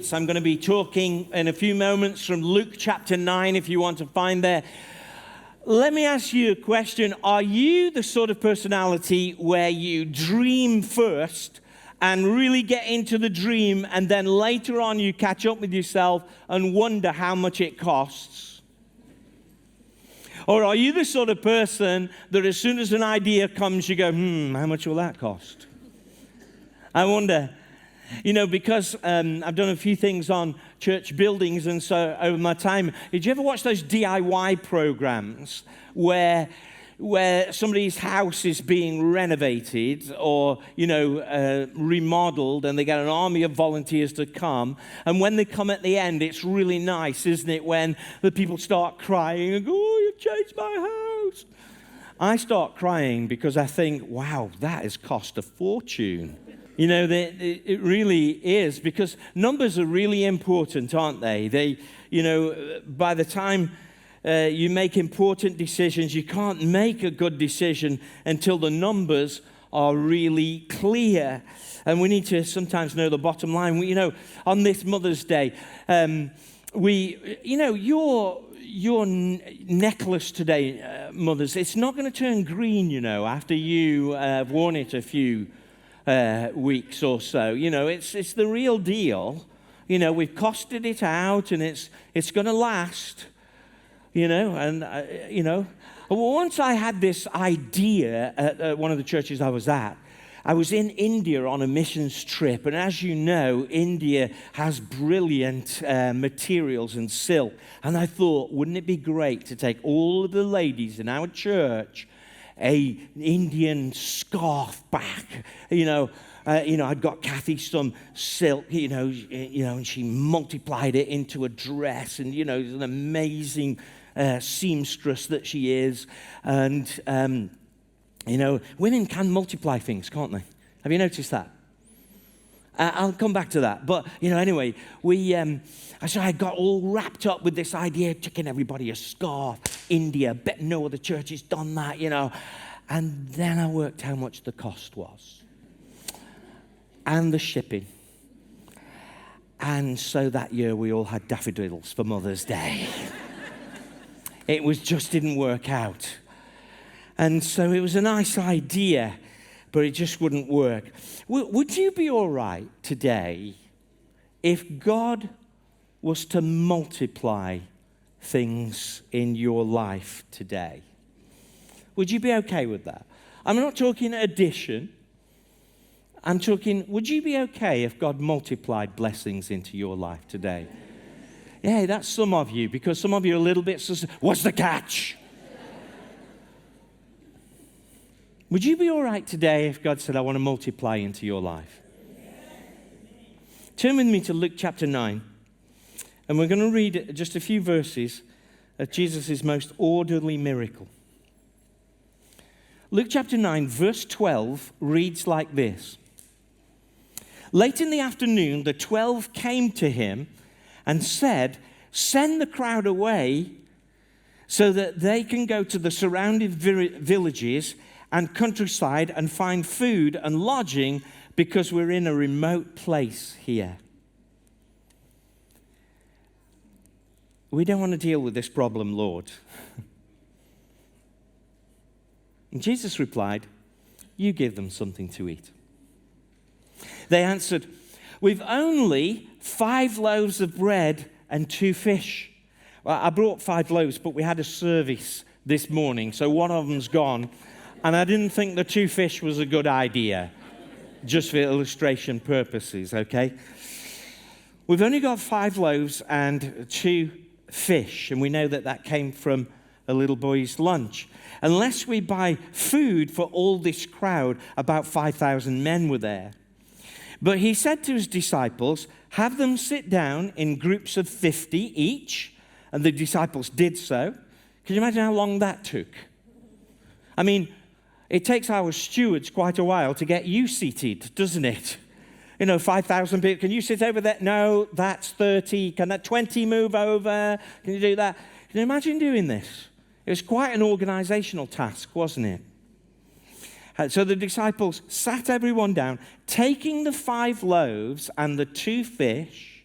So I'm going to be talking in a few moments from Luke chapter 9, if you want to find there. Let me ask you a question. Are you the sort of personality where you dream first and really get into the dream, and then later on you catch up with yourself and wonder how much it costs? Or are you the sort of person that as soon as an idea comes, you go, how much will that cost? I wonder. You know, because I've done a few things on church buildings, and so over my time, did you ever watch those DIY programs where somebody's house is being renovated or, remodeled, and they get an army of volunteers to come, and when they come at the end, it's really nice, isn't it, when the people start crying and go, "Oh, you've changed my house." I start crying because I think, wow, that has cost a fortune. You know, it really is, because numbers are really important, aren't they? By the time you make important decisions, you can't make a good decision until the numbers are really clear. And we need to sometimes know the bottom line. On this Mother's Day, your necklace today, mothers, it's not going to turn green, after you have worn it a few weeks or so. It's the real deal. We've costed it out, and it's going to last. Once I had this idea at one of the churches I was at. I was in India on a missions trip, and as you know, India has brilliant materials and silk. And I thought, wouldn't it be great to take all of the ladies in our church an Indian scarf back? I'd got Kathy some silk, and she multiplied it into a dress, and an amazing seamstress that she is. And women can multiply things, can't they? Have you noticed that? I'll come back to that. But, anyway, I got all wrapped up with this idea, taking everybody a scarf, India, bet no other church has done that, And then I worked how much the cost was. And the shipping. And so that year we all had daffodils for Mother's Day. It just didn't work out. And so it was a nice idea, but it just wouldn't work. Would you be all right today if God was to multiply things in your life today? Would you be okay with that? I'm not talking addition. I'm talking, would you be okay if God multiplied blessings into your life today? Yeah, that's some of you, because some of you are a little bit, what's the catch? Would you be all right today if God said, I want to multiply into your life? Turn with me to Luke chapter 9, and we're going to read just a few verses of Jesus' most orderly miracle. Luke chapter 9, verse 12 reads like this. Late in the afternoon, the 12 came to him and said, send the crowd away so that they can go to the surrounding villages and countryside and find food and lodging, because we're in a remote place here. We don't want to deal with this problem, Lord. And Jesus replied, you give them something to eat. They answered, we've only 5 loaves of bread and 2 fish. Well, I brought 5 loaves, but we had a service this morning, so one of them's gone. And I didn't think the 2 fish was a good idea, just for illustration purposes, okay? We've only got 5 loaves and 2 fish, and we know that came from a little boy's lunch. Unless we buy food for all this crowd, about 5,000 men were there. But he said to his disciples, have them sit down in groups of 50 each, and the disciples did so. Can you imagine how long that took? I mean, it takes our stewards quite a while to get you seated, doesn't it? 5,000 people. Can you sit over there? No, that's 30. Can that 20 move over? Can you do that? Can you imagine doing this? It was quite an organizational task, wasn't it? So the disciples sat everyone down, taking the 5 loaves and the 2 fish,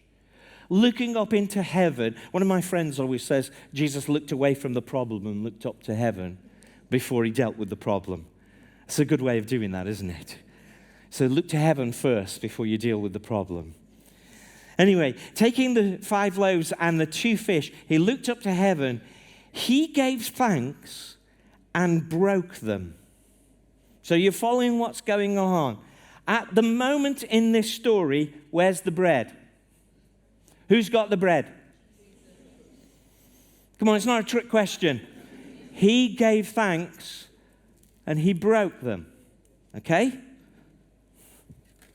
looking up into heaven. One of my friends always says Jesus looked away from the problem and looked up to heaven before he dealt with the problem. It's a good way of doing that, isn't it? So look to heaven first before you deal with the problem. Anyway, taking the 5 loaves and the 2 fish, he looked up to heaven. He gave thanks and broke them. So you're following what's going on. At the moment in this story, where's the bread? Who's got the bread? Come on, it's not a trick question. He gave thanks and he broke them. Okay?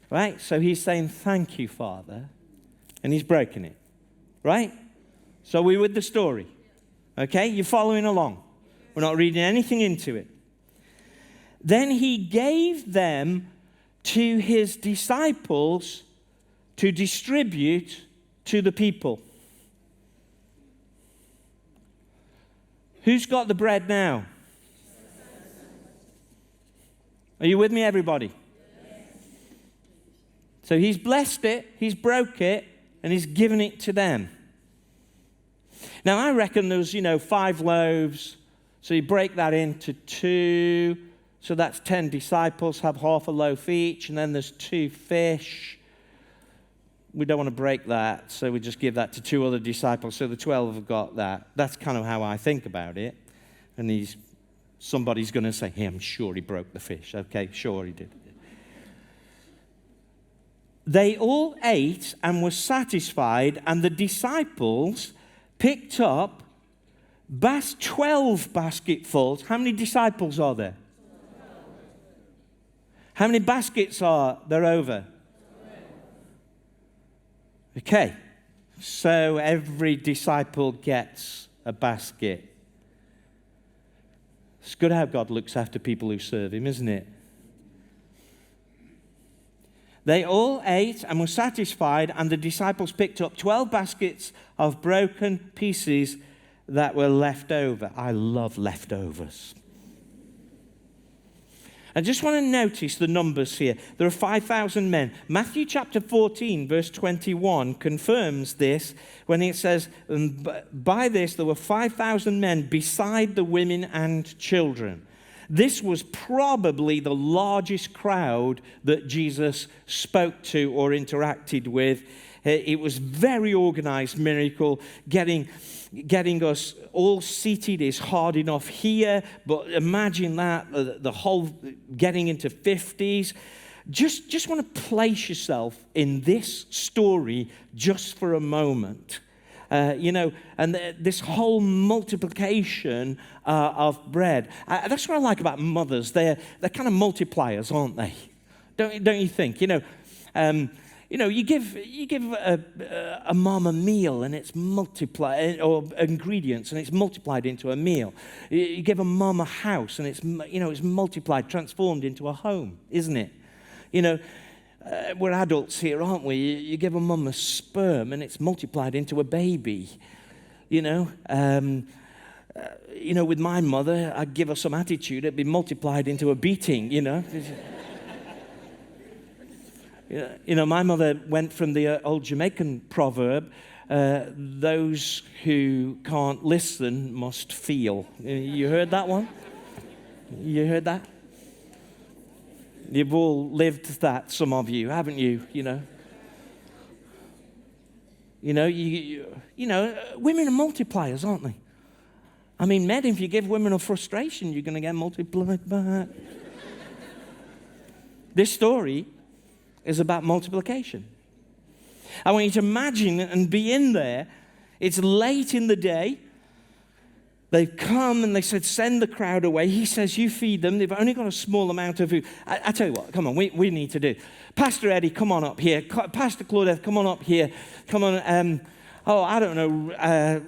Right? So he's saying, thank you, Father. And he's broken it. Right? So we're with the story. Okay? You're following along. We're not reading anything into it. Then he gave them to his disciples to distribute to the people. Who's got the bread now? Are you with me, everybody? So he's blessed it, he's broke it, and he's given it to them. Now, I reckon there's, 5 loaves. So you break that into 2. So that's 10 disciples have half a loaf each. And then there's 2 fish. We don't want to break that. So we just give that to 2 other disciples. So the 12 have got that. That's kind of how I think about it. And somebody's going to say, hey, I'm sure he broke the fish. Okay, sure he did. They all ate and were satisfied, and the disciples picked up 12 basketfuls. How many disciples are there? How many baskets are there over? Okay, so every disciple gets a basket. It's good how God looks after people who serve him, isn't it? They all ate and were satisfied, and the disciples picked up 12 baskets of broken pieces that were left over. I love leftovers. I just want to notice the numbers here. There are 5,000 men. Matthew chapter 14, verse 21 confirms this when it says, by this there were 5,000 men beside the women and children. This was probably the largest crowd that Jesus spoke to or interacted with. It was very organized miracle. Getting us all seated is hard enough here, but imagine that, the whole getting into 50s. Just want to place yourself in this story just for a moment. And this whole multiplication of bread. That's what I like about mothers. They're kind of multipliers, aren't they? Don't you think? You give a mom a meal and it's multiplied, or ingredients and it's multiplied into a meal. You give a mom a house and it's multiplied, transformed into a home, isn't it? We're adults here, aren't we? You give a mum a sperm and it's multiplied into a baby. With my mother, I'd give her some attitude, it'd be multiplied into a beating, My mother went from the old Jamaican proverb, those who can't listen must feel. You heard that one? You heard that? You've all lived that, some of you, haven't you? Women are multipliers, aren't they? I mean, men, if you give women a frustration, you're going to get multiplied back. This story is about multiplication. I want you to imagine and be in there. It's late in the day. They've come and they said, send the crowd away. He says, you feed them. They've only got a small amount of food. I tell you what, come on, we need to do. Pastor Eddie, come on up here. Pastor Claudette, come on up here. Come on, I don't know,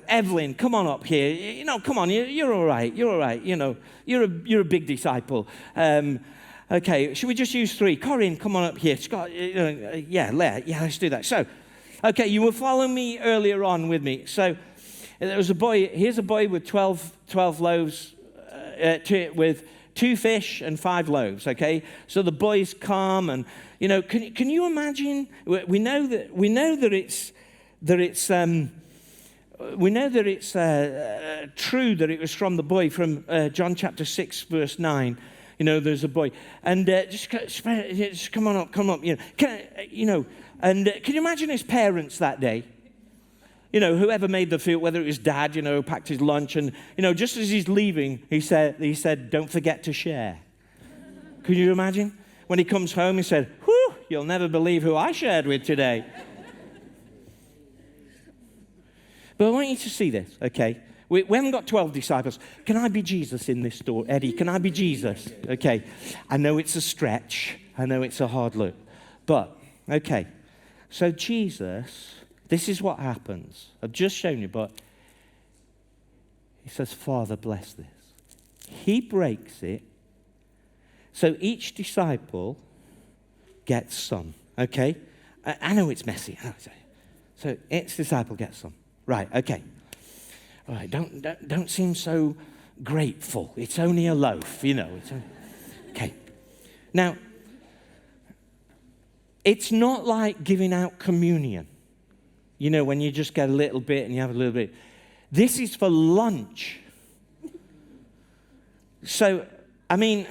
Evelyn, come on up here. Come on, you're all right. You're all right. You're a big disciple. Okay, should we just use 3? Corinne, come on up here. Scott, let's do that. So, okay, you were following me earlier on with me. So, there was a boy, here's a boy with 12 loaves, with 2 fish and 5 loaves, okay? So the boys come and, can you imagine? We know that that it's we know that it's true that it was from the boy from John chapter 6, verse 9. You know, there's a boy. And just come on up. You know, can you imagine his parents that day? You know, whoever made the food, whether it was dad, you know, packed his lunch. And, you know, just as he's leaving, he said, don't forget to share. Could you imagine? When he comes home, he said, whew, you'll never believe who I shared with today. But I want you to see this, okay? We haven't got 12 disciples. Can I be Jesus in this story? Eddie, can I be Jesus? Okay. I know it's a stretch. I know it's a hard look. But, okay. So Jesus, this is what happens. I've just shown you, but he says, Father, bless this. He breaks it. So each disciple gets some, okay? I know it's messy. So each disciple gets some. Right, okay. All right, don't seem so grateful. It's only a loaf, you know. Okay. Now, it's not like giving out communion. You know, when you just get a little bit and you have a little bit. This is for lunch. So, I mean,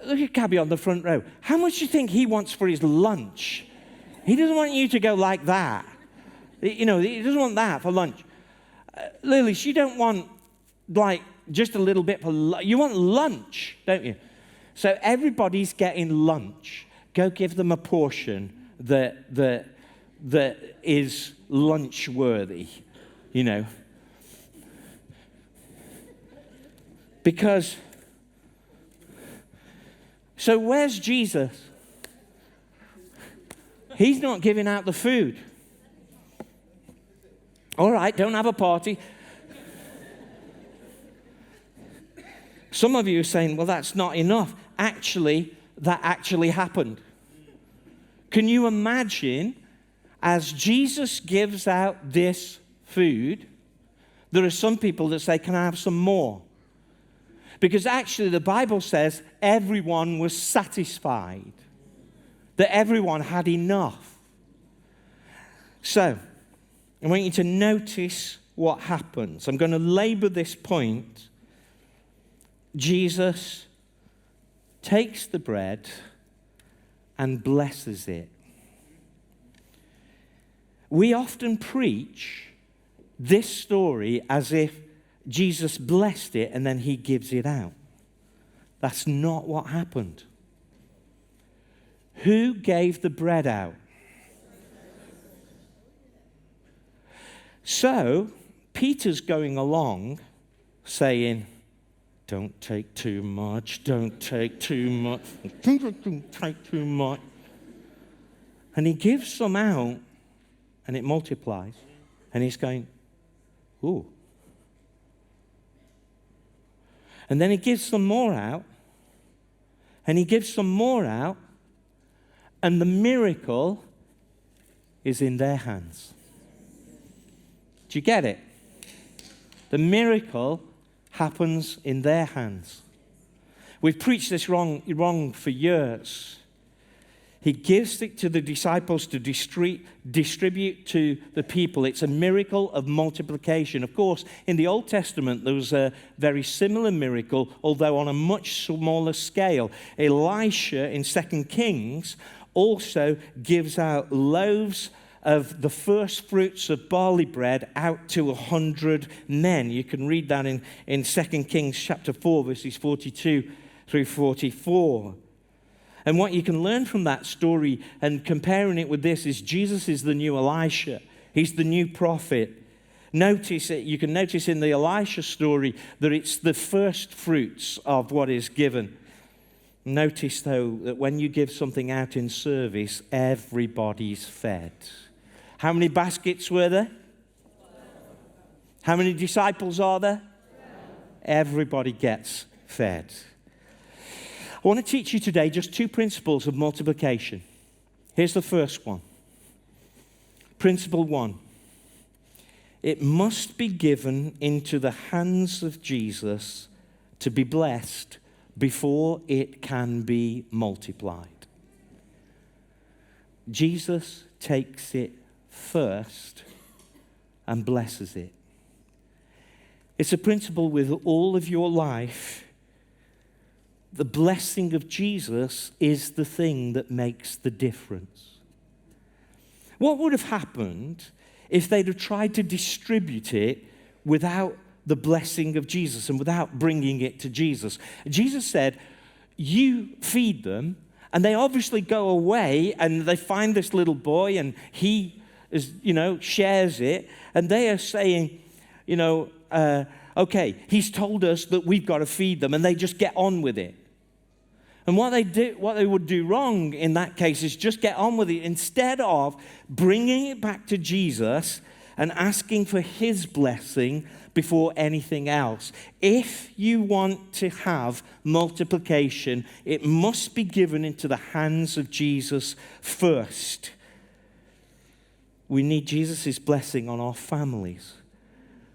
look at Cabby on the front row. How much do you think he wants for his lunch? He doesn't want you to go like that. You know, he doesn't want that for lunch. Lily, you don't want, like, just a little bit for lunch. You want lunch, don't you? So everybody's getting lunch. Go give them a portion that is lunch-worthy, you know. Because, so where's Jesus? He's not giving out the food. All right, don't have a party. Some of you are saying, well, that's not enough. Actually, that actually happened. Can you imagine, as Jesus gives out this food, there are some people that say, can I have some more? Because actually the Bible says everyone was satisfied, that everyone had enough. So, I want you to notice what happens. I'm going to labor this point. Jesus takes the bread and blesses it. We often preach this story as if Jesus blessed it and then he gives it out. That's not what happened. Who gave the bread out? So, Peter's going along saying, don't take too much, don't take too much, don't take too much. And he gives some out, and it multiplies. And he's going, ooh. And then he gives some more out, and he gives some more out, and the miracle is in their hands. Do you get it? The miracle happens in their hands. We've preached this wrong for years. He gives it to the disciples to distribute to the people. It's a miracle of multiplication. Of course, in the Old Testament, there was a very similar miracle, although on a much smaller scale. Elisha in 2 Kings also gives out loaves of the first fruits of barley bread out to 100 men. You can read that in 2 Kings chapter 4, verses 42 through 44. And what you can learn from that story and comparing it with this is Jesus is the new Elisha. He's the new prophet. You can notice in the Elisha story that it's the first fruits of what is given. Notice, though, that when you give something out in service, everybody's fed. How many baskets were there? How many disciples are there? Everybody gets fed. I want to teach you today just two principles of multiplication. Here's the first one. Principle 1. It must be given into the hands of Jesus to be blessed before it can be multiplied. Jesus takes it first and blesses it. It's a principle with all of your life. The blessing of Jesus is the thing that makes the difference. What would have happened if they'd have tried to distribute it without the blessing of Jesus and without bringing it to Jesus? Jesus said, you feed them, and they obviously go away and they find this little boy and he is, shares it, and they are saying, okay, he's told us that we've got to feed them, and they just get on with it. And what they would do wrong in that case is just get on with it instead of bringing it back to Jesus and asking for his blessing before anything else. If you want to have multiplication, it must be given into the hands of Jesus first. We need Jesus' blessing on our families.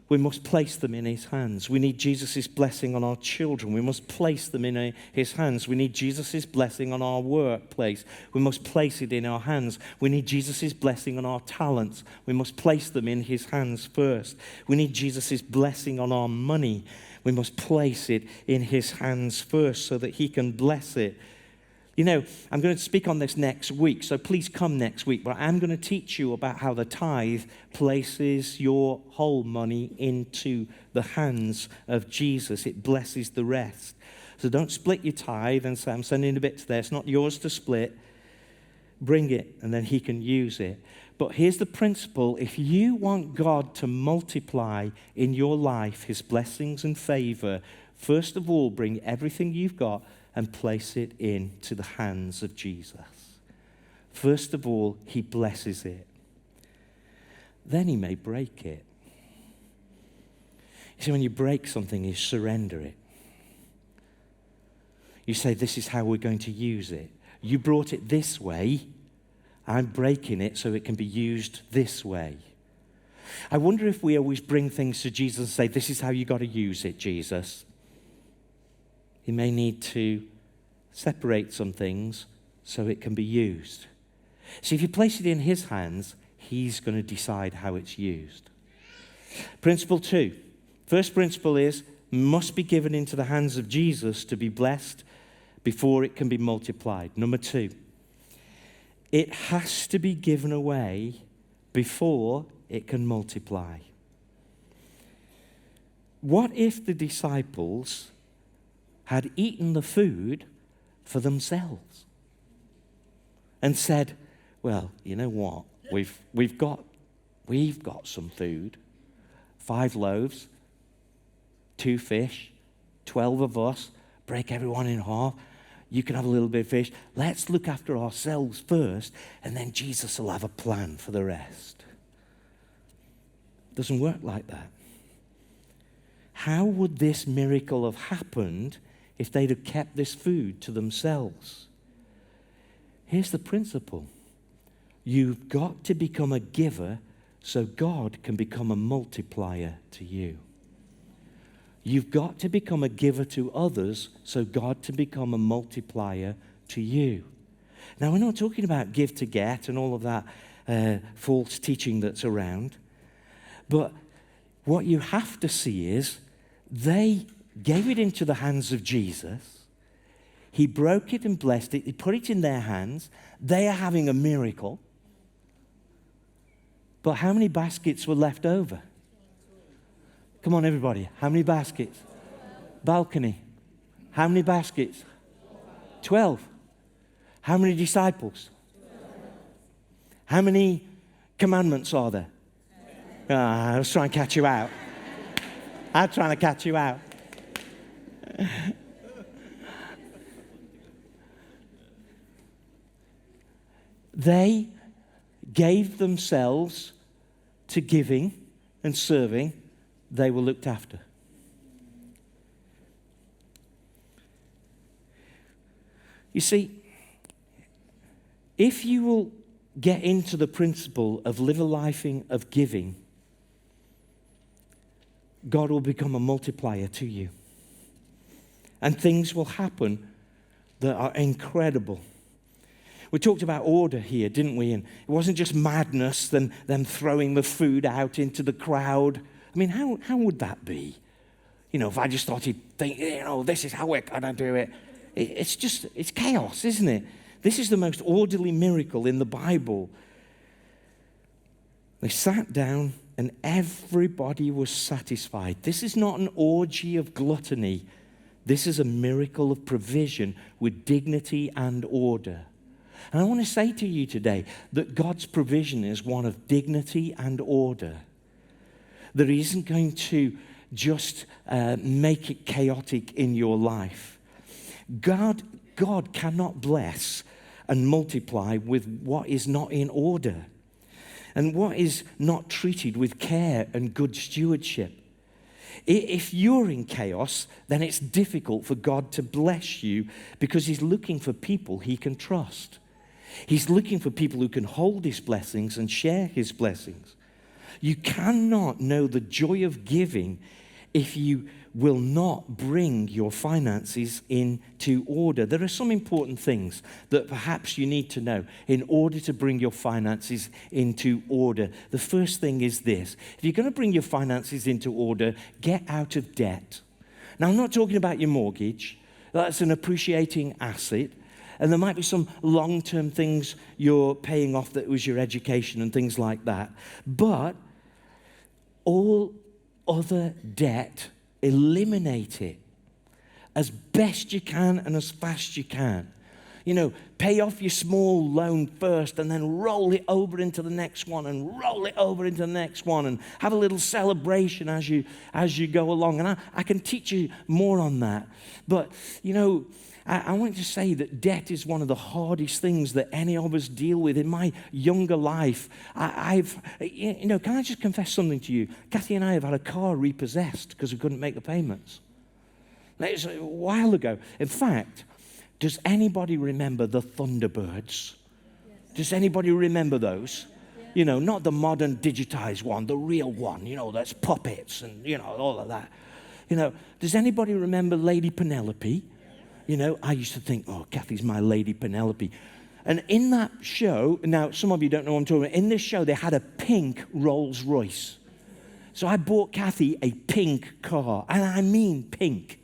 We must place them in his hands. We need Jesus' blessing on our children. We must place them in his hands. We need Jesus' blessing on our workplace. We must place it in our hands. We need Jesus' blessing on our talents. We must place them in his hands first. We need Jesus' blessing on our money. We must place it in his hands first so that he can bless it. I'm going to speak on this next week, so please come next week. But I'm going to teach you about how the tithe places your whole money into the hands of Jesus. It blesses the rest. So don't split your tithe and say, I'm sending a bit to there. It's not yours to split. Bring it, and then he can use it. But here's the principle. If you want God to multiply in your life his blessings and favor, first of all, bring everything you've got and place it into the hands of Jesus. First of all, he blesses it. Then he may break it. You see, when you break something, you surrender it. You say, this is how we're going to use it. You brought it this way. I'm breaking it so it can be used this way. I wonder if we always bring things to Jesus and say, this is how you got to use it, Jesus. He may need to separate some things so it can be used. See, if you place it in his hands, he's going to decide how it's used. Principle 2. First principle is, must be given into the hands of Jesus to be blessed before it can be multiplied. Number 2, it has to be given away before it can multiply. What if the disciples had eaten the food for themselves and said, well, you know what, we've got some food, 5 loaves, 2 fish, 12 of us, break everyone in half, you can have a little bit of fish, let's look after ourselves first, and then Jesus will have a plan for the rest. Doesn't work like that. How would this miracle have happened if they'd have kept this food to themselves? Here's the principle. You've got to become a giver so God can become a multiplier to you. You've got to become a giver to others so God can become a multiplier to you. Now, we're not talking about give to get and all of that false teaching that's around. But what you have to see is they gave it into the hands of Jesus. He broke it and blessed it. He put it in their hands. They are having a miracle. But how many baskets were left over? Come on, everybody. How many baskets? Balcony. How many baskets? 12. How many disciples? How many commandments are there? I was trying to catch you out. I'm trying to catch you out. They gave themselves to giving and serving. They were looked after. You see, if you will get into the principle of live a life of giving, God will become a multiplier to you. And things will happen that are incredible. We talked about order here, didn't we? And it wasn't just madness, them throwing the food out into the crowd. I mean, how would that be? If I just started thinking, this is how we're going to do it. It's chaos, isn't it? This is the most orderly miracle in the Bible. They sat down and everybody was satisfied. This is not an orgy of gluttony. This is a miracle of provision with dignity and order. And I want to say to you today that God's provision is one of dignity and order. That He isn't going to just make it chaotic in your life. God cannot bless and multiply with what is not in order and what is not treated with care and good stewardship. If you're in chaos, then it's difficult for God to bless you because He's looking for people He can trust. He's looking for people who can hold His blessings and share His blessings. You cannot know the joy of giving if you will not bring your finances into order. There are some important things that perhaps you need to know in order to bring your finances into order. The first thing is this. If you're going to bring your finances into order, get out of debt. Now, I'm not talking about your mortgage. That's an appreciating asset. And there might be some long-term things you're paying off that was your education and things like that. But all other debt, eliminate it as best you can and as fast you can. Pay off your small loan first and then roll it over into the next one and roll it over into the next one and have a little celebration as you go along. And I can teach you more on that. But, I want to say that debt is one of the hardest things that any of us deal with. In my younger life, can I just confess something to you? Kathy and I have had a car repossessed because we couldn't make the payments. It's a while ago. In fact, does anybody remember the Thunderbirds? Yes. Does anybody remember those? Yeah. Not the modern digitized one, the real one, that's puppets and, all of that. Does anybody remember Lady Penelope? I used to think, Kathy's my Lady Penelope. And in that show, now some of you don't know what I'm talking about, in this show they had a pink Rolls Royce. So I bought Kathy a pink car, and I mean pink.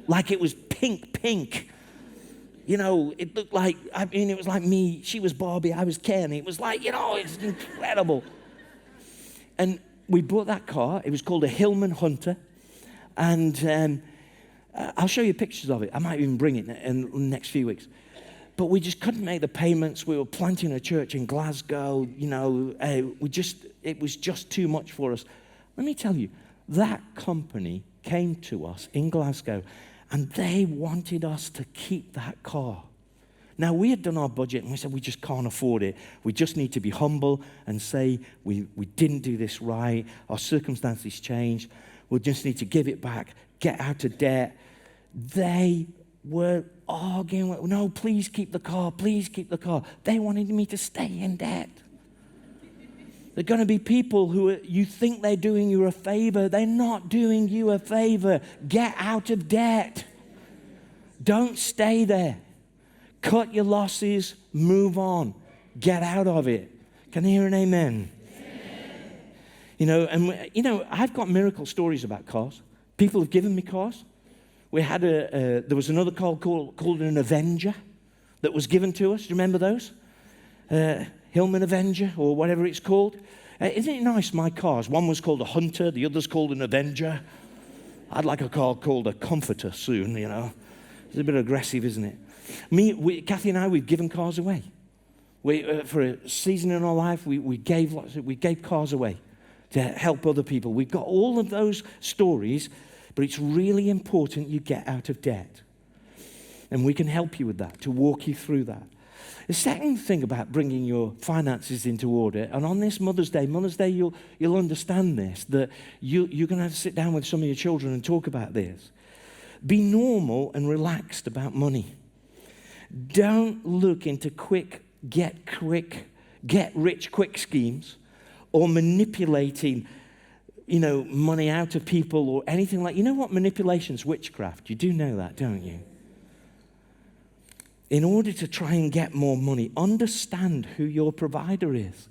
Like it was pink. It looked like, it was like me, she was Barbie, I was Ken. It was like, it's incredible. And we bought that car, it was called a Hillman Hunter, and I'll show you pictures of it. I might even bring it in the next few weeks. But we just couldn't make the payments. We were planting a church in Glasgow. It was just too much for us. Let me tell you, that company came to us in Glasgow, and they wanted us to keep that car. Now, we had done our budget, and we said we just can't afford it. We just need to be humble and say we didn't do this right. Our circumstances changed. We just need to give it back, get out of debt. They were arguing, no, please keep the car, please keep the car. They wanted me to stay in debt. There are going to be people who you think they're doing you a favor. They're not doing you a favor. Get out of debt. Don't stay there. Cut your losses, move on. Get out of it. Can I hear an amen? I've got miracle stories about cars. People have given me cars. We had there was another car called an Avenger that was given to us. Do you remember those? Hillman Avenger or whatever it's called. Isn't it nice, my cars? One was called a Hunter, the other's called an Avenger. I'd like a car called a Comforter soon, It's a bit aggressive, isn't it? Kathy and I, we've given cars away. For a season in our life, we gave cars away to help other people. We've got all of those stories, but it's really important you get out of debt. And we can help you with that, to walk you through that. The second thing about bringing your finances into order, and on this Mother's Day, you'll understand this, that you're going to have to sit down with some of your children and talk about this. Be normal and relaxed about money. Don't look into get rich quick schemes or manipulating, money out of people or anything like. You know what manipulation's witchcraft? You do know that, don't you? in order to try and get more money, understand who your provider is.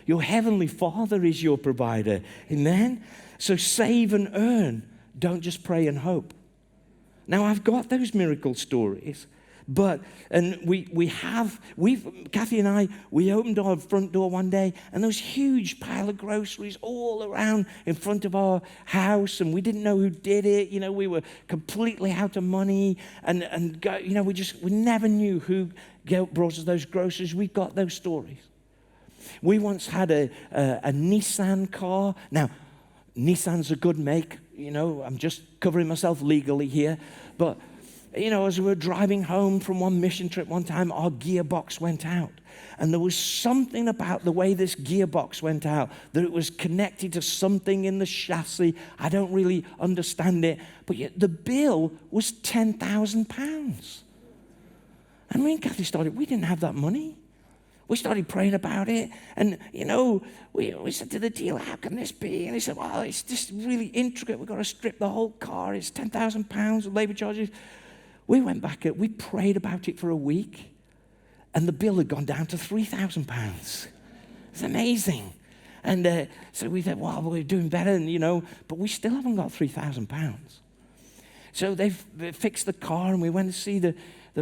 Your heavenly Father is your provider. Amen? So save and earn. Don't just pray and hope. Now, I've got those miracle stories, Kathy and I, we opened our front door one day, and there was a huge pile of groceries all around in front of our house, and we didn't know who did it. You know, we were completely out of money, and you know, we never knew who brought us those groceries. We got those stories. We once had a Nissan car. Now, Nissan's a good make. You know, I'm just covering myself legally here. But, you know, as we were driving home from one mission trip one time, our gearbox went out. And there was something about the way this gearbox went out, that it was connected to something in the chassis. I don't really understand it. But yet the bill was £10,000. And me and Kathy we didn't have that money. We started praying about it, and, you know, we said to the dealer, how can this be? And he said, well, it's just really intricate. We've got to strip the whole car. It's £10,000 of labor charges. We went back, we prayed about it for a week, and the bill had gone down to £3,000. It's amazing. And so we thought, well, we're doing better, and, you know, but we still haven't got £3,000. So they fixed the car, and we went to see the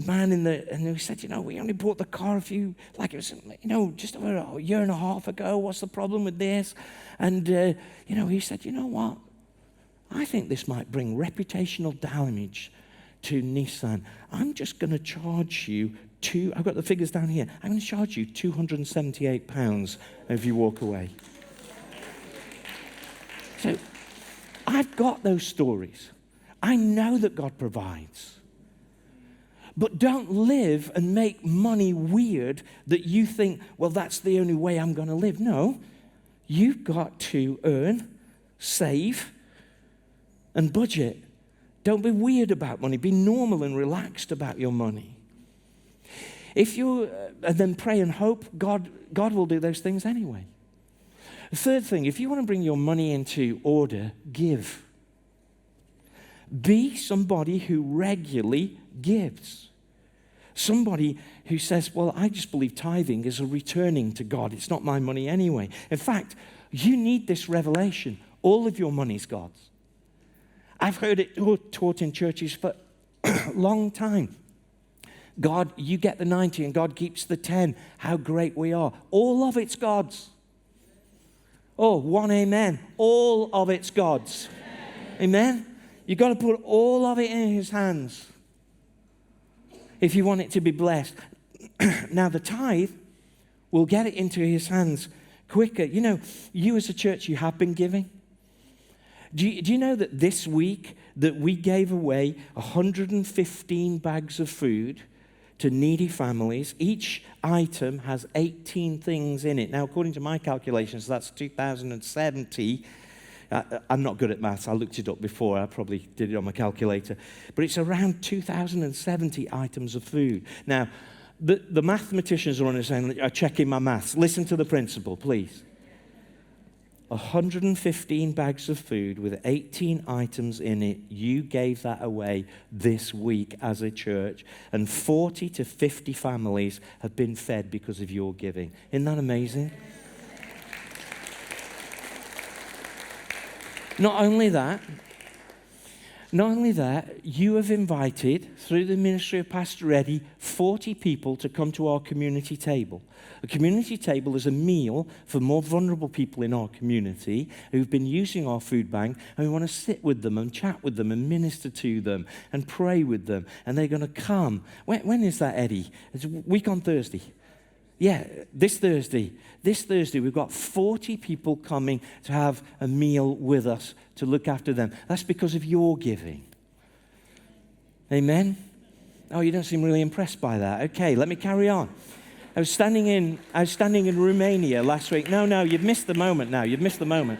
man and he said, you know, we only bought the car it was, you know, just over a year and a half ago. What's the problem with this? And, you know, he said, you know what? I think this might bring reputational damage to Nissan. I'm just going to charge you I've got the figures down here. I'm going to charge you £278 if you walk away. So I've got those stories. I know that God provides. But don't live and make money weird that you think, well, that's the only way I'm going to live. No, you've got to earn, save, and budget. Don't be weird about money. Be normal and relaxed about your money. If you and then pray and hope, God will do those things anyway. The third thing, if you want to bring your money into order, give. Be somebody who regularly gives. Somebody who says, well, I just believe tithing is a returning to God. It's not my money anyway. In fact, you need this revelation. All of your money is God's. I've heard it taught in churches for a long time. God, you get the 90 and God keeps the 10. How great we are. All of it's God's. Oh, one amen. All of it's God's. Amen? You've got to put all of it in his hands if you want it to be blessed. Now, the tithe will get it into his hands quicker. You know, you as a church, you have been giving. Do you know that this week that we gave away 115 bags of food to needy families? Each item has 18 things in it. Now, according to my calculations, that's 2,070. I'm not good at maths. I looked it up before. I probably did it on my calculator. But it's around 2,070 items of food. Now, the mathematicians are on saying, are checking my maths. Listen to the principle, please. 115 bags of food with 18 items in it. You gave that away this week as a church. And 40 to 50 families have been fed because of your giving. Isn't that amazing? Not only that, you have invited, through the ministry of Pastor Eddie, 40 people to come to our community table. A community table is a meal for more vulnerable people in our community who've been using our food bank, and we want to sit with them and chat with them and minister to them and pray with them. And they're going to come. When is that, Eddie? It's a week on Thursday. Yeah, this Thursday. This Thursday, we've got 40 people coming to have a meal with us to look after them. That's because of your giving. Amen? Oh, you don't seem really impressed by that. Okay, let me carry on. I was standing in Romania last week. No, you've missed the moment now. You've missed the moment.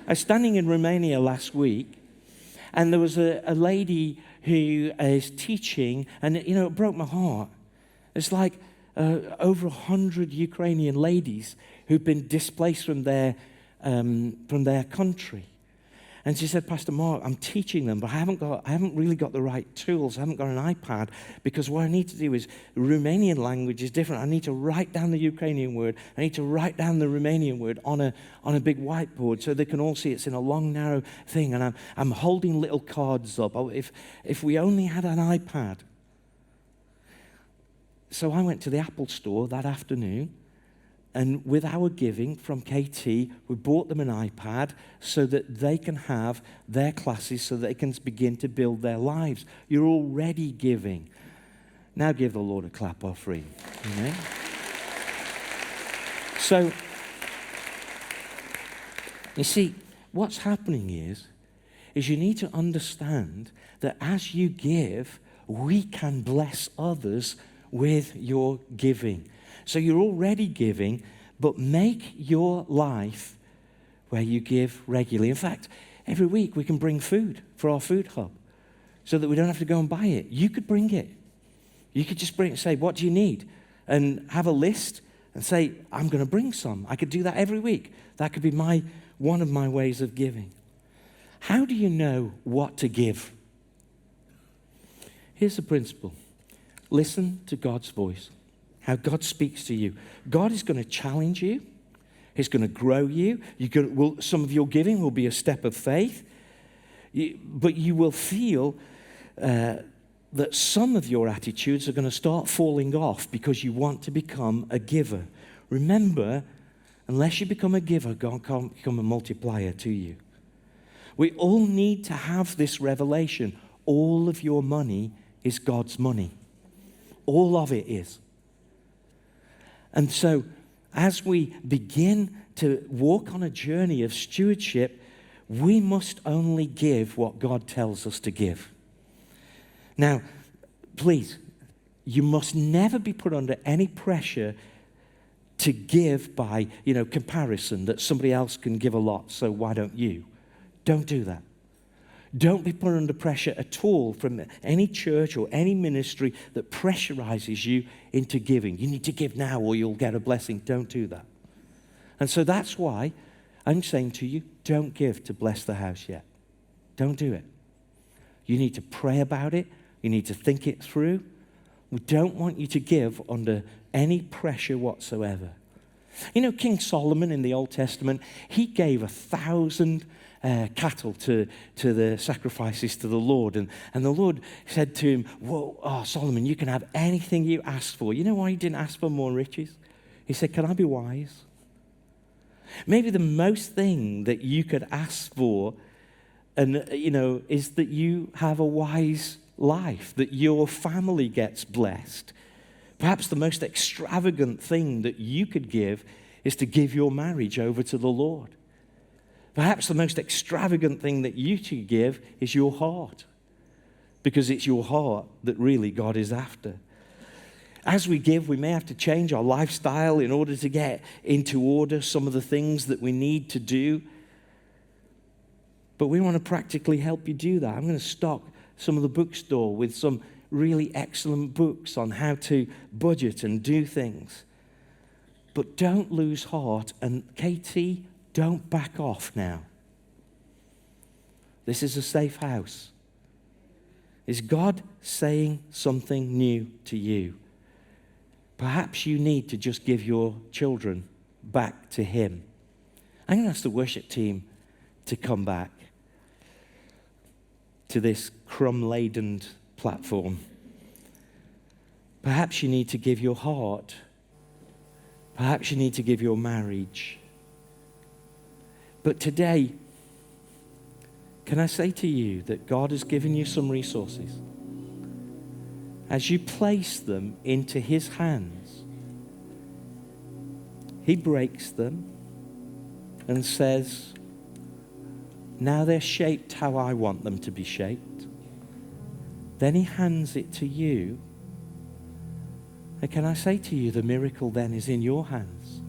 I was standing in Romania last week, and there was a lady who is teaching, and, you know, it broke my heart. It's like over 100 Ukrainian ladies who've been displaced from their country. And she said, Pastor Mark, I'm teaching them, but I haven't really got the right tools. I haven't got an iPad, because what I need to do is, Romanian language is different. I need to write down the Ukrainian word. I need to write down the Romanian word on a big whiteboard so they can all see it's in a long, narrow thing. And I'm holding little cards up. Oh, if we only had an iPad. So I went to the Apple store that afternoon, and with our giving from KT, we bought them an iPad so that they can have their classes, so they can begin to build their lives. You're already giving. Now give the Lord a clap offering. Amen. So, you see, what's happening is you need to understand that as you give, we can bless others with your giving. So you're already giving, but make your life where you give regularly. In fact, every week we can bring food for our food hub so that we don't have to go and buy it. You could bring it. You could just bring it and say, what do you need? And have a list and say, I'm going to bring some. I could do that every week. That could be one of my ways of giving. How do you know what to give? Here's the principle. Listen to God's voice, how God speaks to you. God is going to challenge you. He's going to grow you. Some of your giving will be a step of faith, but you will feel that some of your attitudes are going to start falling off because you want to become a giver. Remember, unless you become a giver, God can't become a multiplier to you. We all need to have this revelation. All of your money is God's money. All of it is. And so, as we begin to walk on a journey of stewardship, we must only give what God tells us to give. Now, please, you must never be put under any pressure to give by, comparison, that somebody else can give a lot, so why don't you? Don't do that. Don't be put under pressure at all from any church or any ministry that pressurizes you into giving. You need to give now or you'll get a blessing. Don't do that. And so that's why I'm saying to you, don't give to bless the house yet. Don't do it. You need to pray about it. You need to think it through. We don't want you to give under any pressure whatsoever. King Solomon in the Old Testament, he gave 1,000 cattle to the sacrifices to the Lord. And the Lord said to him, Solomon, you can have anything you ask for. You know why he didn't ask for more riches? He said, can I be wise? Maybe the most thing that you could ask for, is that you have a wise life, that your family gets blessed. Perhaps the most extravagant thing that you could give is to give your marriage over to the Lord. Perhaps the most extravagant thing that you should give is your heart, because it's your heart that really God is after. As we give, we may have to change our lifestyle in order to get into order some of the things that we need to do. But we want to practically help you do that. I'm going to stock some of the bookstore with some really excellent books on how to budget and do things. But don't lose heart. And KT, don't back off now. This is a safe house. Is God saying something new to you? Perhaps you need to just give your children back to Him. I'm going to ask the worship team to come back to this crumb-laden platform. Perhaps you need to give your heart. Perhaps you need to give your marriage. But today, can I say to you that God has given you some resources? As you place them into His hands, He breaks them and says, now they're shaped how I want them to be shaped. Then He hands it to you. And can I say to you, the miracle then is in your hands.